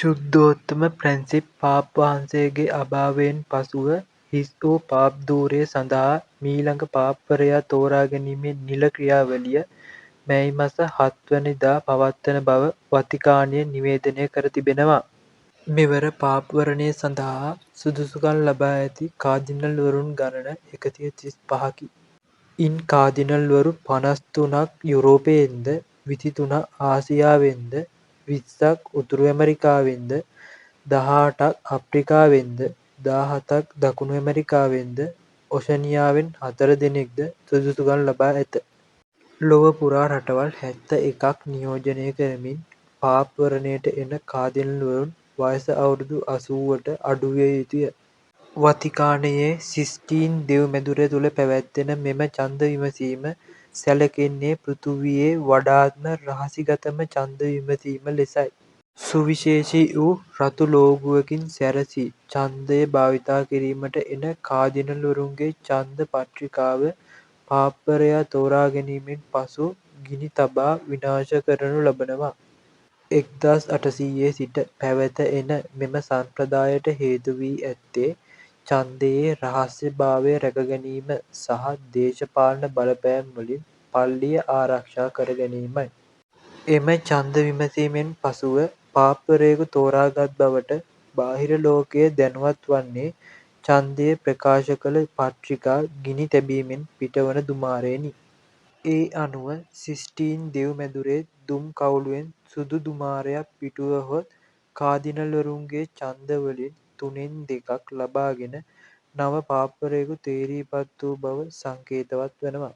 ශුද්ධෝත්තම ප්‍රැන්සිස් පාප් වහන්සේගේ අභාවයෙන් පසුව හිස් වූ පාප් ධූරය සඳහා මීළඟ පාප්වරයා තෝරා ගැනීමේ නිල ක්‍රියාවලිය මැයි මස 7 වැනිදා පවත්වන බව වතිකානය නිවේදනය කර තිබෙනවා. මෙවර පාප්වරණය සඳහා සුදුසුකම් ලබා ඇති කාදිනල්වරුන් ගණන 135කි. ඉන් කාදිනල්වරු 53ක් යුරෝපයෙන්ද 23ක් ආසියාවෙන්ද 20ක් උතුරු ඇමරිකාවෙන්ද 18ක් අප්‍රිකාවෙන්ද 17ක් දකුණු ඇමරිකාවෙන්ද ඔෂනියාවෙන් 4 දෙනෙක්ද සුදුසුකම් ලබා ඇත. ලොව පුරා රටවල් 71ක් නියෝජනය කරමින් පාප්වරණයට එන කාදිනල්වරුන් වයස අවුරුදු 80ට අඩු විය යුතුය. වතිකානයේ සිස්ටීන් දෙව් මැදුර තුළ පැවැත්වෙන මෙම ඡන්ද විමසීම සැලකෙන්නේ පෘථිවියේ වඩාත්ම රහසිගතම ඡන්ද විමසීම ලෙසයි. සුවිශේෂී වූ රතු ලෝගුවකින් සැරසී ඡන්දය භාවිතා කිරීමට එන කාදිනල්වරුන්ගේ ඡන්ද පත්‍රිකාව පාප්වරයා තෝරා ගැනීමෙන් පසු ගිනි තබා විනාශ කරනු ලබනවා. 1800 සිට පැවත එන මෙම සම්ප්‍රදායට හේතු වී ඇත්තේ ඡන්දයේ රහස්‍යභාවය රැකගැනීම සහ දේශපාලන බලපෑම් වලින් පල්ලිය ආරක්ෂා කර ගැනීමයි. එම ඡන්ද විමසීමෙන් පසුව පාප්වරයෙකු තෝරාගත් බවට බාහිර ලෝකය දැනුවත් වන්නේ ඡන්දය ප්‍රකාශ කළ පත්‍රිකා ගිනි තැබීමෙන් පිටවන දුමාරයෙනි. ඒ අනුව සිස්ටීන් දෙව් මැදුරේ දුම් කවුළුවෙන් සුදු දුමාරයක් පිටවුවහොත් කාදිනල්වරුන්ගේ ඡන්ද වලින් 3/2ක් ලබාගෙන නව පාප්වරයෙකු තේරී පත් වූ බව සංකේතවත් වනවා.